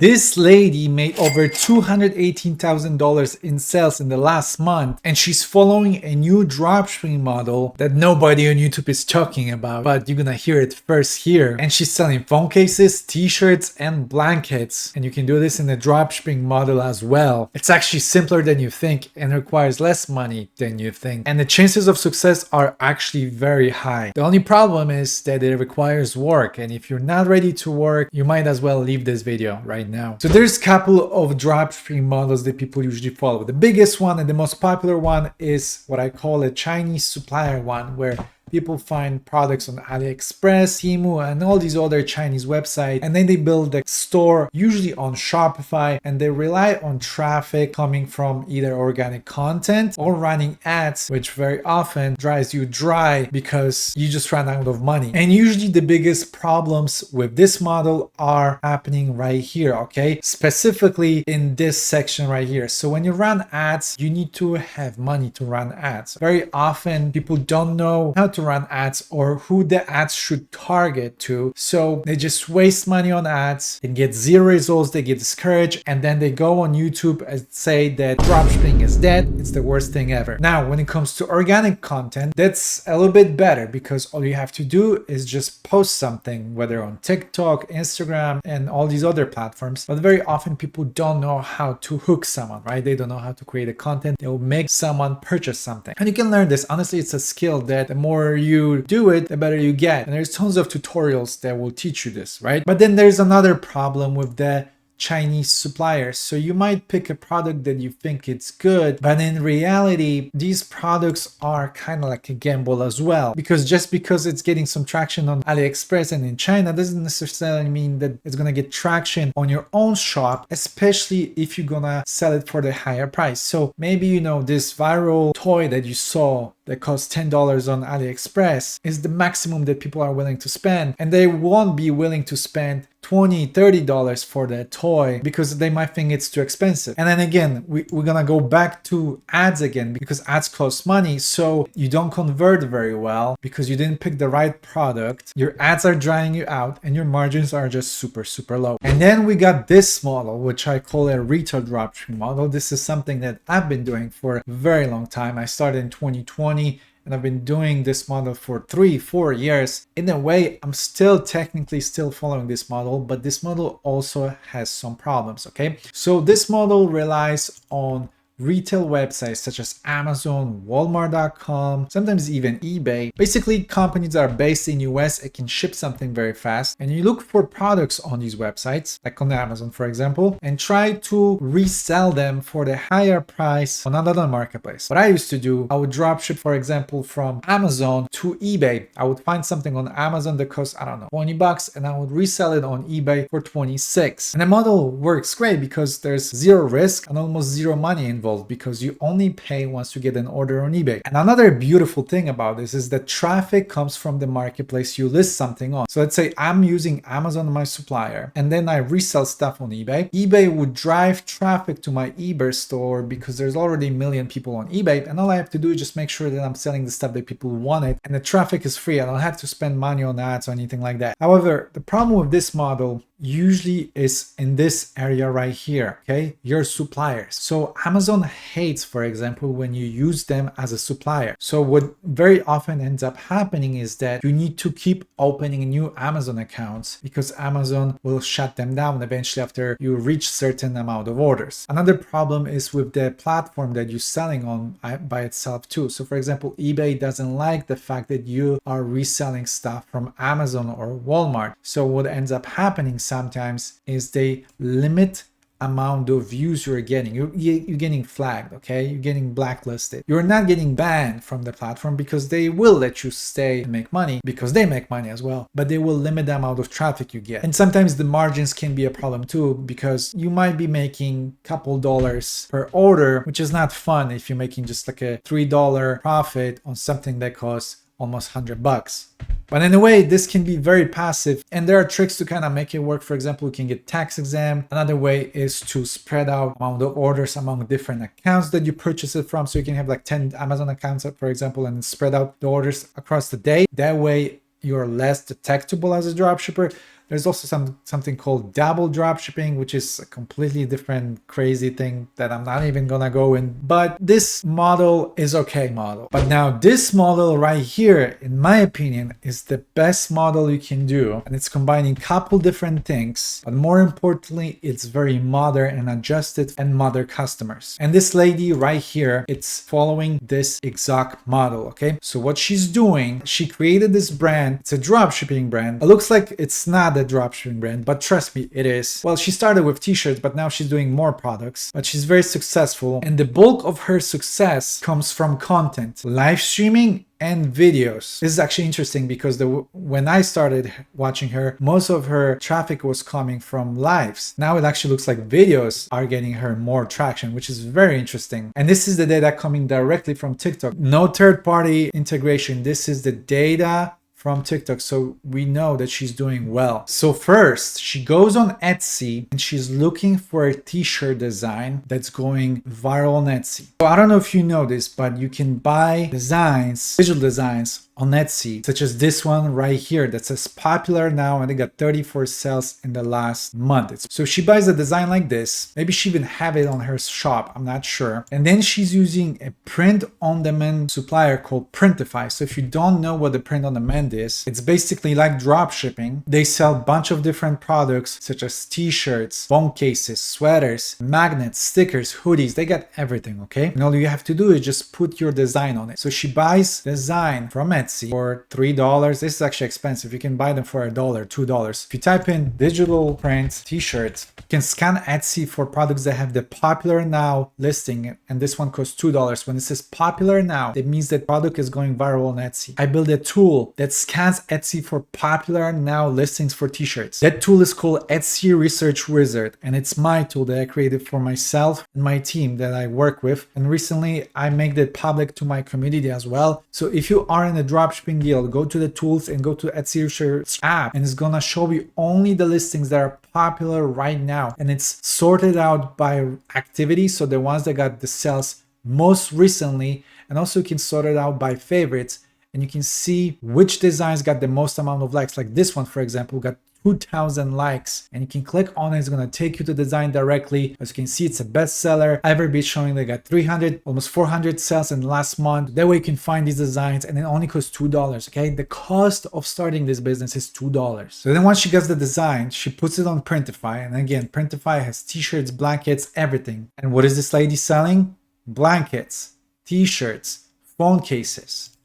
This lady made over $218,000 in sales in the last month, and she's following a new dropshipping model that nobody on YouTube is talking about, but you're gonna hear it first here. And she's selling phone cases, t-shirts, and blankets. And you can do this in the dropshipping model as well. It's actually simpler than you think and requires less money than you think. And the chances of success are actually very high. The only problem is that it requires work. And if you're not ready to work, you might as well leave this video right now. So there's a couple of dropshipping models that people usually follow. The biggest one and the most popular one is what I call a Chinese supplier one, where people find products on AliExpress, Temu, and all these other Chinese websites, and then they build a store, usually on Shopify, and they rely on traffic coming from either organic content or running ads, which very often drives you dry because you just run out of money. And usually the biggest problems with this model are happening right here, okay? Specifically in this section right here. So when you run ads, you need to have money to run ads. Very often people don't know how to run ads or who the ads should target to, so they just waste money on ads and get zero results. They get discouraged, and then they go on YouTube and say that dropshipping is dead, it's the worst thing ever. Now when it comes to organic content, that's a little bit better because all you have to do is just post something, whether on TikTok, Instagram, and all these other platforms. But very often people don't know how to hook someone, right? They don't know how to create a content that will make someone purchase something. And you can learn this. Honestly, it's a skill that the more you do it, the better you get. And there's tons of tutorials that will teach you this, right? But then there's another problem with the Chinese suppliers. So you might pick a product that you think it's good, but in reality, these products are kind of like a gamble as well, because just because it's getting some traction on AliExpress and in China doesn't necessarily mean that it's going to get traction on your own shop, especially if you're going to sell it for the higher price. So maybe, you know, this viral toy that you saw that costs $10 on AliExpress is the maximum that people are willing to spend, and they won't be willing to spend $20-$30 for that toy because they might think it's too expensive. And then again, we're gonna go back to ads again, because ads cost money, so you don't convert very well because you didn't pick the right product. Your ads are drying you out and your margins are just super low. And then we got this model, which I call a retail dropshipping model. This is something that I've been doing for a very long time. I started in 2020 and I've been doing this model for 3-4 years. In a way, I'm technically still following this model, but this model also has some problems, okay? So this model relies on retail websites such as Amazon, Walmart.com, sometimes even eBay. Basically, companies that are based in US, it can ship something very fast. And you look for products on these websites, like on Amazon, for example, and try to resell them for the higher price on another marketplace. What I used to do, I would dropship, for example, from Amazon to eBay. I would find something on Amazon that costs, I don't know, $20, and I would resell it on eBay for $26. And the model works great because there's zero risk and almost zero money involved, because you only pay once you get an order on eBay. And another beautiful thing about this is that traffic comes from the marketplace you list something on. So let's say I'm using Amazon, my supplier, and then I resell stuff on eBay. eBay would drive traffic to my eBay store because there's already a million people on eBay, and all I have to do is just make sure that I'm selling the stuff that people want it, and the traffic is free. I don't have to spend money on ads or anything like that. However, the problem with this model usually is in this area right here, okay? Your suppliers. So Amazon hates, for example, when you use them as a supplier. So what very often ends up happening is that you need to keep opening new Amazon accounts because Amazon will shut them down eventually after you reach certain amount of orders. Another problem is with the platform that you're selling on by itself too. So for example, eBay doesn't like the fact that you are reselling stuff from Amazon or Walmart. So what ends up happening sometimes is they limit amount of views you're getting. You're getting flagged, okay? You're getting blacklisted. You're not getting banned from the platform because they will let you stay and make money because they make money as well, but they will limit the amount of traffic you get. And sometimes the margins can be a problem too, because you might be making a couple dollars per order, which is not fun if you're making just like a $3 profit on something that costs almost $100. But in a way, this can be very passive, and there are tricks to kind of make it work. For example, you can get tax exempt. Another way is to spread out amount of orders among different accounts that you purchase it from. So you can have like 10 Amazon accounts, for example, and spread out the orders across the day. That way, you're less detectable as a dropshipper. There's also something called double dropshipping, which is a completely different crazy thing that I'm not even gonna go in. But this model is okay model. But now this model right here, in my opinion, is the best model you can do. And it's combining a couple different things. But more importantly, it's very modern and adjusted and modern customers. And this lady right here, it's following this exact model, okay? So what she's doing, she created this brand. It's a dropshipping brand. It looks like it's not a dropshipping brand, but trust me, it is. Well, she started with t-shirts, but now she's doing more products, but she's very successful. And the bulk of her success comes from content, live streaming, and videos. This is actually interesting because when I started watching her, most of her traffic was coming from lives. Now it actually looks like videos are getting her more traction, which is very interesting. And this is the data coming directly from TikTok. No third-party integration. This is the data from TikTok, so we know that she's doing well. So first, she goes on Etsy and she's looking for a t-shirt design that's going viral on Etsy. So I don't know if you know this, but you can buy designs, digital designs on Etsy, such as this one right here that says popular now, and it got 34 sales in the last month. So she buys a design like this. Maybe she even have it on her shop, I'm not sure. And then she's using a print-on-demand supplier called Printify. So if you don't know what the print-on-demand is, it's basically like drop shipping. They sell a bunch of different products such as t-shirts, phone cases, sweaters, magnets, stickers, hoodies. They got everything, okay? And all you have to do is just put your design on it. So she buys design from Etsy for $3. This is actually expensive. You can buy them for $1, $2. If you type in digital print t-shirts, you can scan Etsy for products that have the popular now listing, and this one costs $2. When it says popular now, it means that product is going viral on Etsy. I built a tool that scans Etsy for popular now listings for t-shirts. That tool is called Etsy Research Wizard, and it's my tool that I created for myself and my team that I work with. And recently I made it public to my community as well. So if you are in a dropshipping deal, go to the tools and go to Etsy Research app, and it's gonna show you only the listings that are popular right now, and it's sorted out by activity, so the ones that got the sales most recently, and also you can sort it out by favorites, and you can see which designs got the most amount of likes. Like this one, for example, got 2,000 likes, and you can click on it. It's going to take you to the design directly. As you can see, it's a bestseller. Everybody's showing they got 300, almost 400 sales in the last month. That way you can find these designs, and it only costs $2. Okay, the cost of starting this business is $2. So then once she gets the design, she puts it on Printify, and again, Printify has t-shirts, blankets, everything. And what is this lady selling? Blankets, t-shirts, phone cases,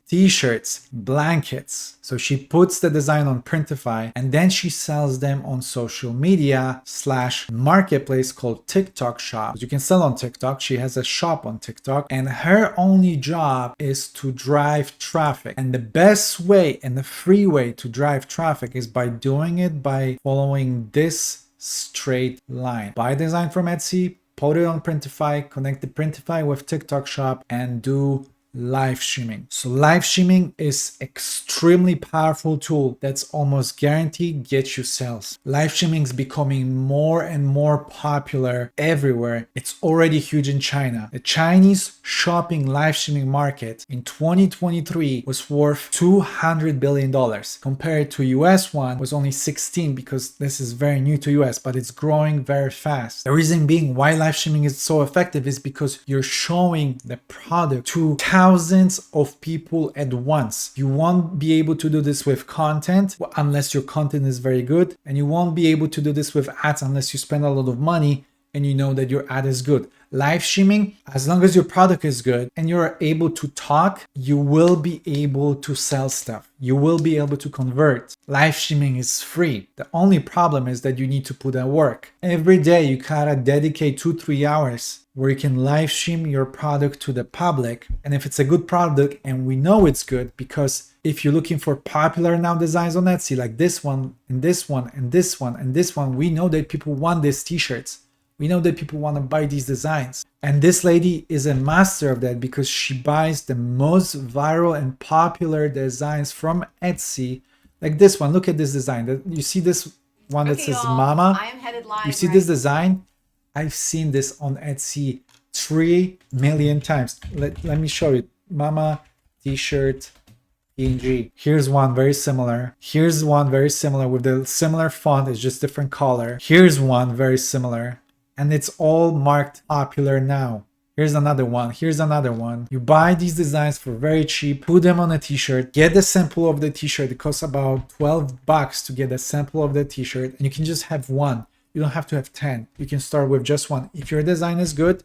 t-shirts, blankets. So she puts the design on Printify, and then she sells them on social media / marketplace called TikTok Shop. You can sell on TikTok. She has a shop on TikTok, and her only job is to drive traffic. And the best way and the free way to drive traffic is by doing it by following this straight line. Buy design from Etsy, put it on Printify, connect the Printify with TikTok Shop, and do live streaming. So live streaming is extremely powerful tool that's almost guaranteed get you sales. Live streaming is becoming more and more popular everywhere. It's already huge in China. The Chinese shopping live streaming market in 2023 was worth $200 billion, compared to US one was only 16, because this is very new to US, but it's growing very fast. The reason being why live streaming is so effective is because you're showing the product to thousands of people at once. You won't be able to do this with content unless your content is very good, and you won't be able to do this with ads unless you spend a lot of money and you know that your ad is good. Live streaming, as long as your product is good and you're able to talk, you will be able to sell stuff. You will be able to convert. Live streaming is free. The only problem is that you need to put in work. Every day you gotta dedicate 2-3 hours where you can live stream your product to the public. And if it's a good product, and we know it's good, because if you're looking for popular now designs on Etsy, like this one, and this one, and this one, and this one, we know that people want these t-shirts. We know that people want to buy these designs. And this lady is a master of that, because she buys the most viral and popular designs from Etsy. Like this one, look at this design. You see this one that says Mama? I am headed live. You see this design? I've seen this on Etsy 3 million times. Let me show you. Mama t-shirt PNG. Here's one very similar. Here's one very similar with the similar font, it's just different color. Here's one very similar, and it's all marked popular now. Here's another one. Here's another one. You buy these designs for very cheap, put them on a t-shirt, get the sample of the t-shirt. It costs about $12 to get a sample of the t-shirt, and you can just have one. You don't have to have 10. You can start with just one. If your design is good,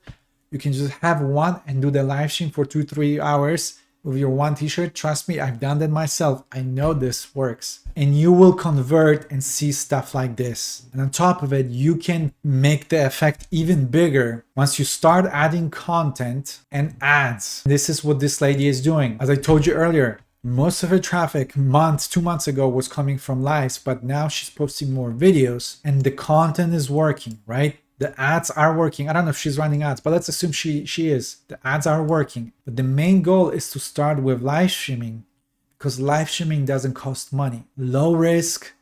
you can just have one and do the live stream for 2-3 hours with your one t-shirt. Trust me, I've done that myself. I know this works. And you will convert and see stuff like this. And on top of it, you can make the effect even bigger once you start adding content and ads. This is what this lady is doing. As I told you earlier, most of her traffic 2 months ago was coming from lives, but now she's posting more videos and the content is working, right? The ads are working. I don't know if she's running ads, but let's assume she is. The ads are working. But the main goal is to start with live streaming, because live streaming doesn't cost money. Low risk,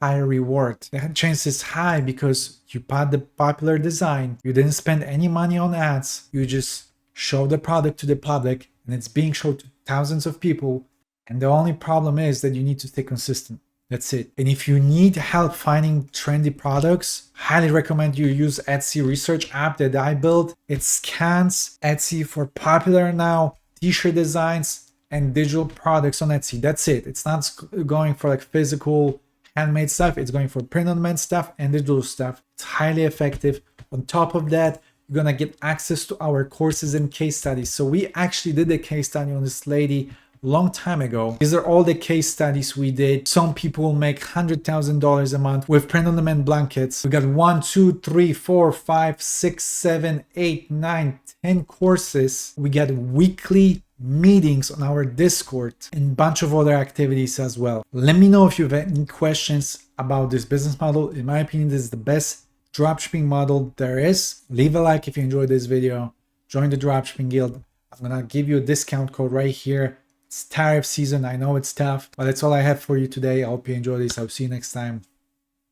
high reward. The chance is high because you bought the popular design. You didn't spend any money on ads. You just show the product to the public and it's being shown to thousands of people. And the only problem is that you need to stay consistent. That's it. And if you need help finding trendy products, highly recommend you use Etsy research app that I built. It scans Etsy for popular now t-shirt designs and digital products on Etsy. That's it. It's not going for like physical handmade stuff. It's going for print on demand stuff and digital stuff. It's highly effective. On top of that, you're gonna get access to our courses and case studies. So we actually did a case study on this lady long time ago. These are all the case studies we did. Some people make $100,000 a month with print on demand blankets. We got 1, 2, 3, 4, 5, 6, 7, 8, 9, 10 courses. We get weekly meetings on our Discord and a bunch of other activities as well. Let me know if you have any questions about this business model. In my opinion, this is the best dropshipping model there is. Leave a like if you enjoyed this video. Join the Dropshipping Guild. I'm gonna give you a discount code right here. It's tariff season. I know it's tough, but that's all I have for you today. I hope you enjoy this. I'll see you next time.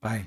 Bye.